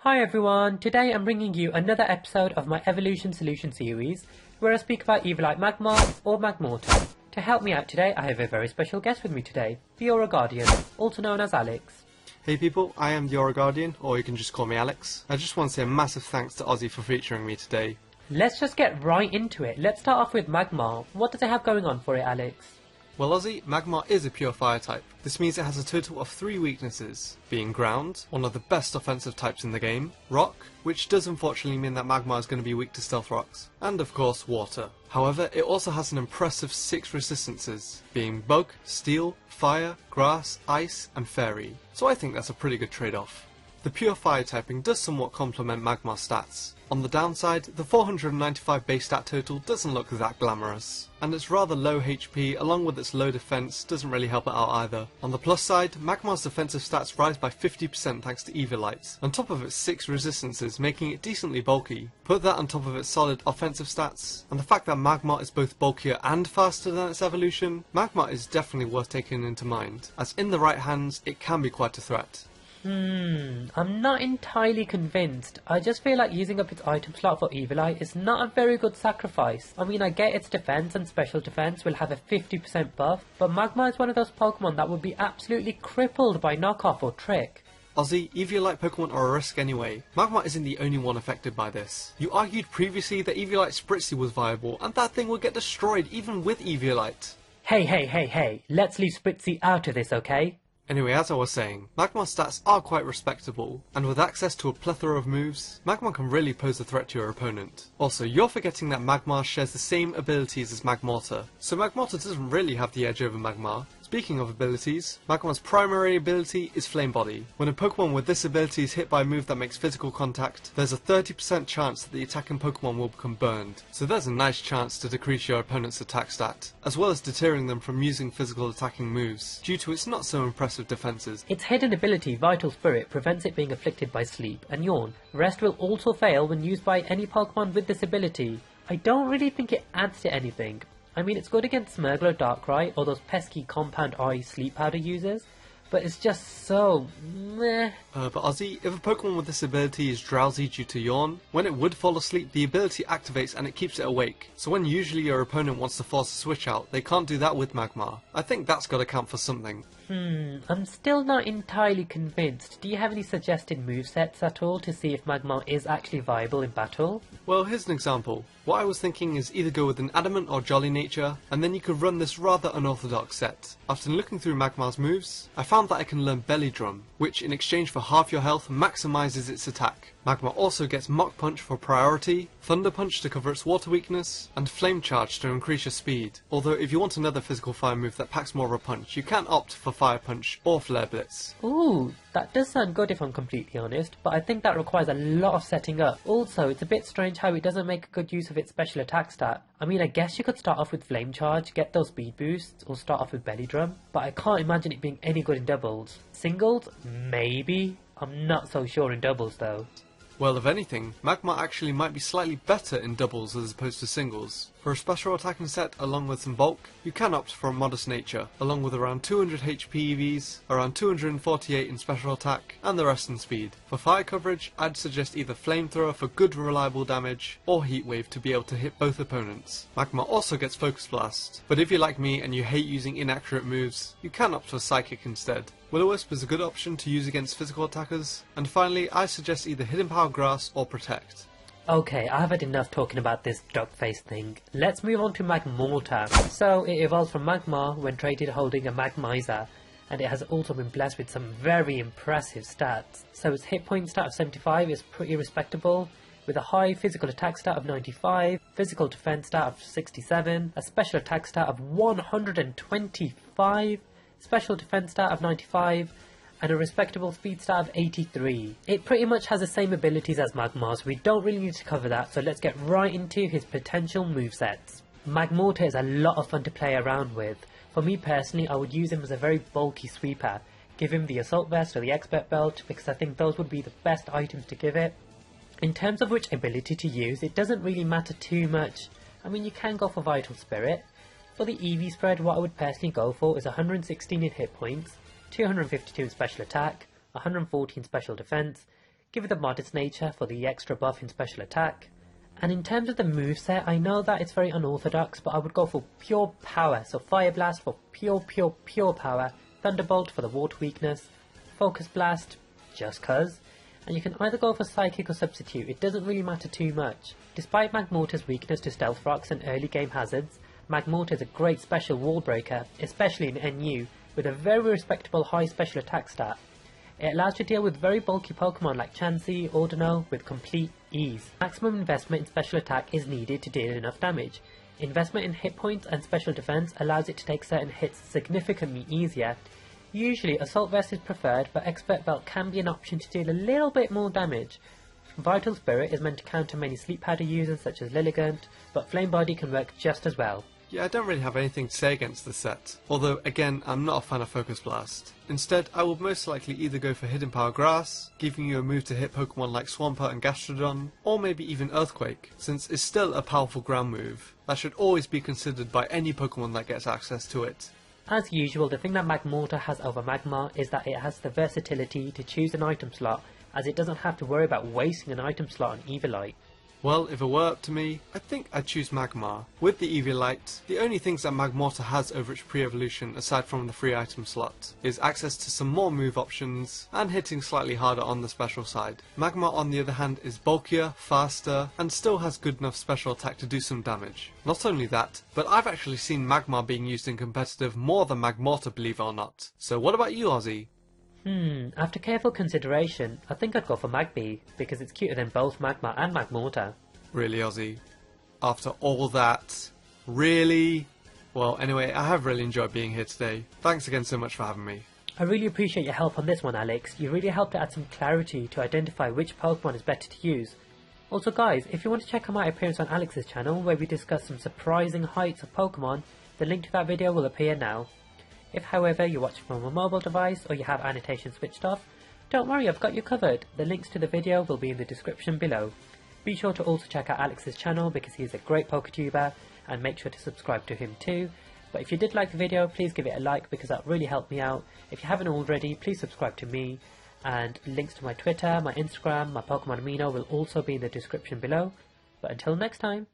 Hi everyone, today I'm bringing you another episode of my Evolution Solution series where I speak about eviolite Magmar or Magmortar. To help me out today, I have a very special guest with me today, TheAuraGuardian, also known as Alex. Hey people, I am TheAuraGuardian, or you can just call me Alex. I just want to say a massive thanks to Ozzy for featuring me today. Let's just get right into it. Let's start off with Magmar. What does it have going on for it, Alex? Well Ozzy, Magmar is a pure fire type. This means it has a total of 3 weaknesses, being ground, one of the best offensive types in the game, rock, which does unfortunately mean that Magmar is going to be weak to stealth rocks, and of course water. However, it also has an impressive 6 resistances, being bug, steel, fire, grass, ice and fairy, so I think that's a pretty good trade-off. The pure fire typing does somewhat complement Magmar's stats. On the downside, the 495 base stat total doesn't look that glamorous, and its rather low HP along with its low defense doesn't really help it out either. On the plus side, Magmar's defensive stats rise by 50% thanks to eviolites, on top of its 6 resistances making it decently bulky. Put that on top of its solid offensive stats, and the fact that Magmar is both bulkier and faster than its evolution, Magmar is definitely worth taking into mind, as in the right hands it can be quite a threat. I'm not entirely convinced. I just feel like using up its item slot for eviolite is not a very good sacrifice. I mean, I get its defense and special defense will have a 50% buff, but Magmar is one of those Pokemon that would be absolutely crippled by knockoff or trick. Ozzy, eviolite Pokemon are a risk anyway. Magmar isn't the only one affected by this. You argued previously that eviolite Spritzee was viable, and that thing would get destroyed even with eviolite. Hey, let's leave Spritzee out of this, okay? Anyway, as I was saying, Magmar's stats are quite respectable, and with access to a plethora of moves, Magmar can really pose a threat to your opponent. Also, you're forgetting that Magmar shares the same abilities as Magmortar, so Magmortar doesn't really have the edge over Magmar. Speaking of abilities, Magmar's primary ability is Flame Body. When a Pokemon with this ability is hit by a move that makes physical contact, there's a 30% chance that the attacking Pokemon will become burned, so there's a nice chance to decrease your opponent's attack stat, as well as deterring them from using physical attacking moves, due to its not so impressive defenses. Its hidden ability, Vital Spirit, prevents it being afflicted by sleep and yawn. Rest will also fail when used by any Pokemon with this ability. I don't really think it adds to anything. I mean, it's good against Smirgler, Darkrai, or those pesky Compound Eye Sleep Powder users, but it's just so meh. But Ozzy, if a Pokemon with this ability is drowsy due to yawn, when it would fall asleep, the ability activates and it keeps it awake. So when usually your opponent wants to force a switch out, they can't do that with Magmar. I think that's gotta count for something. I'm still not entirely convinced. Do you have any suggested movesets at all to see if Magmar is actually viable in battle? Well, here's an example. What I was thinking is either go with an Adamant or Jolly Nature, and then you could run this rather unorthodox set. After looking through Magmar's moves, I found that I can learn Belly Drum, which in exchange for half your health maximizes its attack. Magmar also gets Mach Punch for priority, Thunder Punch to cover its water weakness, and Flame Charge to increase your speed. Although if you want another physical fire move that packs more of a punch, you can opt for Fire Punch or Flare Blitz. Ooh, that does sound good if I'm completely honest, but I think that requires a lot of setting up. Also, it's a bit strange how it doesn't make good use of its special attack stat. I mean, I guess you could start off with Flame Charge, get those speed boosts, or start off with Belly Drum, but I can't imagine it being any good in doubles. Singles? Maybe? I'm not so sure in doubles though. Well, if anything, Magmar actually might be slightly better in doubles as opposed to singles. For a special attacking set along with some bulk, you can opt for a Modest Nature, along with around 200 HP EVs, around 248 in special attack, and the rest in speed. For fire coverage, I'd suggest either Flamethrower for good reliable damage, or Heat Wave to be able to hit both opponents. Magmar also gets Focus Blast, but if you're like me and you hate using inaccurate moves, you can opt for Psychic instead. Will-O-Wisp is a good option to use against physical attackers, and finally I suggest either Hidden Power Grass or Protect. Okay, I've had enough talking about this duck face thing. Let's move on to Magmortar. So, it evolved from Magmar when traded holding a Magmizer, and it has also been blessed with some very impressive stats. So its hit point stat of 75 is pretty respectable, with a high physical attack stat of 95, physical defense stat of 67, a special attack stat of 125, special defense stat of 95, and a respectable speed stat of 83. It pretty much has the same abilities as Magmar, so we don't really need to cover that, so let's get right into his potential movesets. Magmortar is a lot of fun to play around with. For me personally, I would use him as a very bulky sweeper. Give him the Assault Vest or the Expert Belt, because I think those would be the best items to give it. In terms of which ability to use, it doesn't really matter too much. I mean, you can go for Vital Spirit. For the EV spread, what I would personally go for is 116 in hit points, 252 in special attack, 114 special defense, give it the modest nature for the extra buff in special attack. And in terms of the moveset, I know that it's very unorthodox, but I would go for pure power. So Fire Blast for pure power, Thunderbolt for the water weakness, Focus Blast just cuz, and you can either go for Psychic or Substitute, it doesn't really matter too much. Despite Magmortar's weakness to Stealth Rocks and early game hazards, Magmortar is a great special wall breaker, especially in NU, with a very respectable high special attack stat. It allows you to deal with very bulky Pokemon like Chansey, Ordino with complete ease. Maximum investment in special attack is needed to deal enough damage. Investment in hit points and special defense allows it to take certain hits significantly easier. Usually Assault Vest is preferred, but Expert Belt can be an option to deal a little bit more damage. Vital Spirit is meant to counter many Sleep Powder users such as Lilligant, but Flame Body can work just as well. Yeah, I don't really have anything to say against the set, although again I'm not a fan of Focus Blast. Instead, I would most likely either go for Hidden Power Grass, giving you a move to hit Pokemon like Swampert and Gastrodon, or maybe even Earthquake, since it's still a powerful ground move that should always be considered by any Pokemon that gets access to it. As usual, the thing that Magmortar has over Magmar is that it has the versatility to choose an item slot, as it doesn't have to worry about wasting an item slot on eviolite. Well, if it were up to me, I think I'd choose Magmar. With the eviolite, the only things that Magmortar has over its pre-evolution, aside from the free item slot, is access to some more move options, and hitting slightly harder on the special side. Magmar on the other hand is bulkier, faster, and still has good enough special attack to do some damage. Not only that, but I've actually seen Magmar being used in competitive more than Magmortar, believe it or not. So what about you, Ozzy? After careful consideration, I think I'd go for Magby, because it's cuter than both Magmar and Magmortar. Really, Ozzy? After all that? Really? Well, anyway, I have really enjoyed being here today. Thanks again so much for having me. I really appreciate your help on this one, Alex. You really helped to add some clarity to identify which Pokemon is better to use. Also guys, if you want to check out my appearance on Alex's channel, where we discuss some surprising heights of Pokemon, the link to that video will appear now. If however you're watching from a mobile device or you have annotation switched off, don't worry, I've got you covered. The links to the video will be in the description below. Be sure to also check out Alex's channel because he is a great PokeTuber, and make sure to subscribe to him too. But if you did like the video, please give it a like because that really helped me out. If you haven't already, please subscribe to me, and links to my Twitter, my Instagram, my Pokemon Amino will also be in the description below. But until next time.